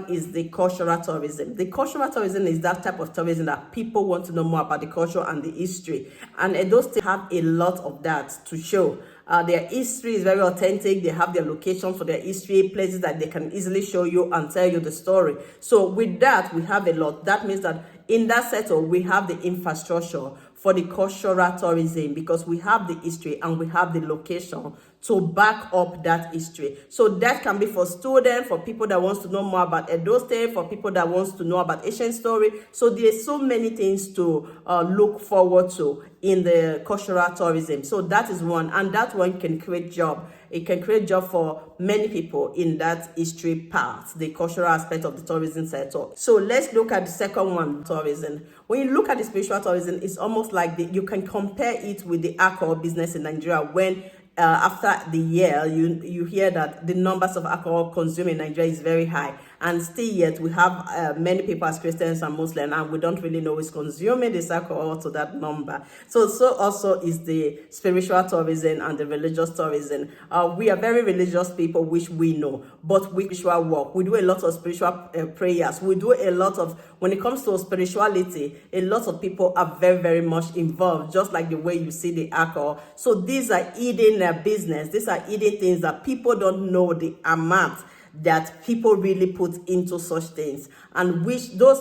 is the cultural tourism. The cultural tourism is that type of tourism that people want to know more about the culture and the history. And those states have a lot of that to show. Their history is very authentic. They have their location for their history, places that they can easily show you and tell you the story. So with that, we have a lot. That means that in that settle, we have the infrastructure for the cultural tourism because we have the history and we have the location to back up that history. So that can be for students, for people that wants to know more about Edo State, for people that wants to know about Asian story. So there's so many things to look forward to in the cultural tourism. So that is one, and that one can create job. It can create job for many people in that history part, the cultural aspect of the tourism sector. So let's look at the second one, tourism. When you look at the spiritual tourism, it's almost like you can compare it with the alcohol business in Nigeria when after the year, you hear that the numbers of alcohol consumed in Nigeria is very high. And still yet, we have many people as Christians and Muslims, and we don't really know who's consuming this alcohol to that number. So also is the spiritual tourism and the religious tourism. We are very religious people, which we know, but we spiritual work. We do a lot of spiritual prayers. We do a lot of, when it comes to spirituality, a lot of people are very, very much involved, just like the way you see the alcohol. So these are hidden business. These are hidden things that people don't know the amount that people really put into such things, and which those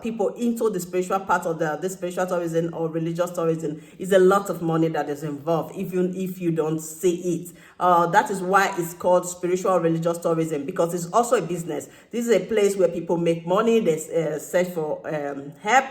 people into the spiritual part of the spiritual tourism or religious tourism is a lot of money that is involved, even if you don't see it. That is why it's called spiritual or religious tourism, because it's also a business. This is a place where people make money, they search for help.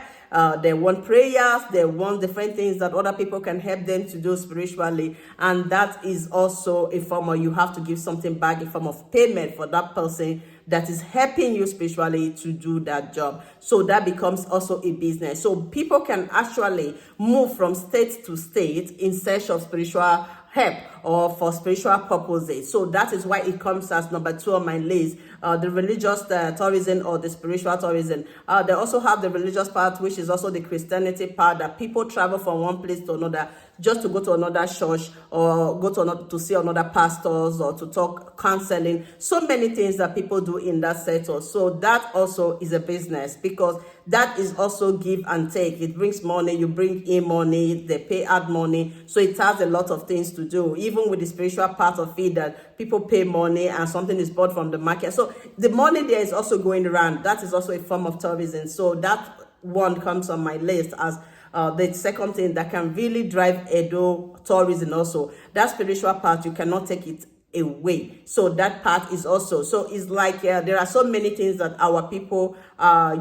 They want prayers, they want different things that other people can help them to do spiritually, and that is also a form of, you have to give something back in form of payment for that person that is helping you spiritually to do that job. So that becomes also a business. So people can actually move from state to state in search of spiritual help or for spiritual purposes. So that is why it comes as number 2 on my list, the religious tourism or the spiritual tourism. They also have the religious part, which is also the Christianity part, that people travel from one place to another just to go to another church or go to see another pastors or to talk counseling. So many things that people do in that sector. So that also is a business, because that is also give and take. It brings money, you bring in money, they pay out money. So it has a lot of things to do, even with the spiritual part of it, that people pay money and something is bought from the market. So the money there is also going around. That is also a form of tourism. So that one comes on my list as the second thing that can really drive Edo tourism also. That spiritual part, you cannot take it away. So that part is also, so it's like there are so many things that our people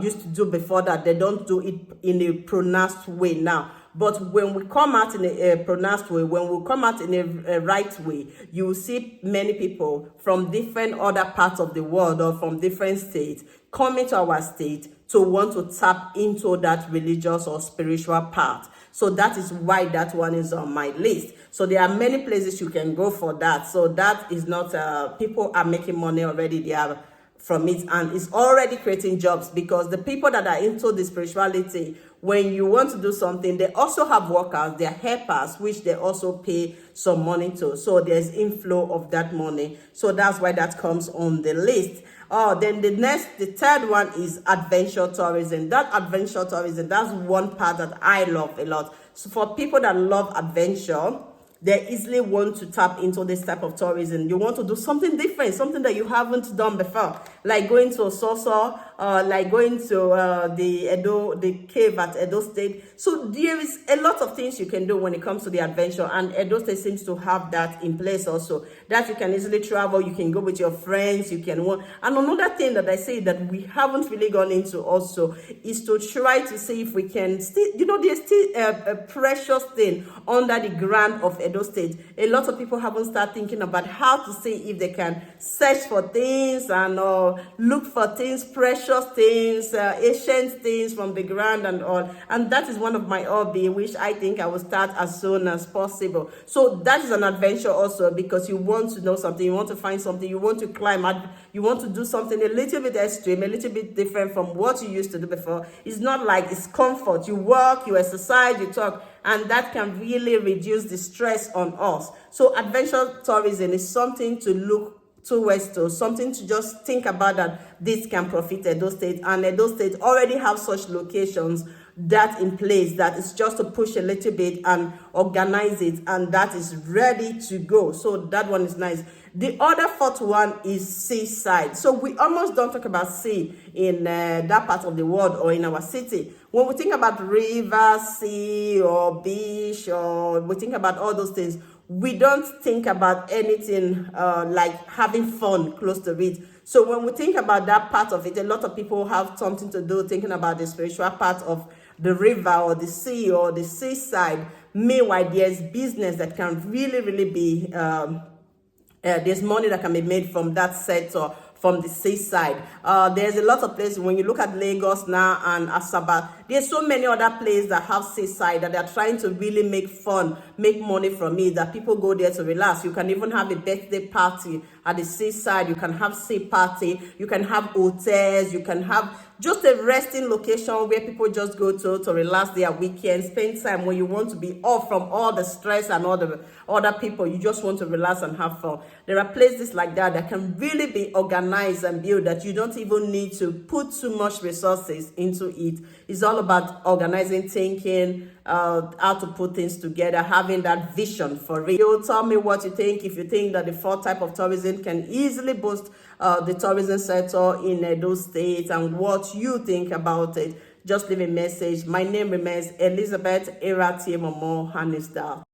used to do before that they don't do it in a pronounced way now. But when we come out in a pronounced way, when we come out in a right way, you will see many people from different other parts of the world or from different states coming to our state to want to tap into that religious or spiritual part. So that is why that one is on my list. So there are many places you can go for that. So that is not, people are making money already. They are from it, and it's already creating jobs, because the people that are into the spirituality, when you want to do something, they also have workers, they're helpers, which they also pay some money to. So there's inflow of that money. So that's why that comes on the list. Then the third one is adventure tourism. That adventure tourism, that's one part that I love a lot. So for people that love adventure, they easily want to tap into this type of tourism. You want to do something different, something that you haven't done before, like going to Soso, like going to the cave at Edo State. So there is a lot of things you can do when it comes to the adventure, and Edo State seems to have that in place also, that you can easily travel, you can go with your friends, you can want. And another thing that I say that we haven't really gone into also is to try to see if we can still, there's still a precious thing under the ground of Edo State. A lot of people haven't started thinking about how to see if they can search for things and look for things, precious things, ancient things from the ground and all. And that is one of my hobby, which I think I will start as soon as possible. So that is an adventure also, because you want to know something, you want to find something, you want to climb up, you want to do something a little bit extreme, a little bit different from what you used to do before. It's not like it's comfort. You walk, you exercise, you talk, and that can really reduce the stress on us. So adventure tourism is something to look towards to something to just think about, that this can profit Edo State, and Edo State already have such locations that in place, that is just to push a little bit and organize it, and that is ready to go. So that one is nice. The other fourth one is seaside. So we almost don't talk about sea in that part of the world or in our city. When we think about river, sea, or beach, or we think about all those things, we don't think about anything like having fun close to it. So when we think about that part of it, a lot of people have something to do thinking about the spiritual part of the river or the sea or the seaside. Meanwhile, there's business that can really be, there's money that can be made from that sector, from the seaside. There's a lot of places, when you look at Lagos now and Asaba, there's so many other places that have seaside that they're trying to really make fun, make money from it, that people go there to relax. You can even have a birthday party at the seaside. You can have sea party. You can have hotels. You can have just a resting location where people just go to relax their weekend, spend time when you want to be off from all the stress and all the other people. You just want to relax and have fun. There are places like that that can really be organized and built, that you don't even need to put too much resources into it. It's all about organizing, thinking, how to put things together, having that vision for it. You tell me what you think. If you think that the fourth type of tourism can easily boost the tourism sector in Edo State, and what you think about it, just leave a message. My name remains Elizabeth Erati Momo Hanisdal.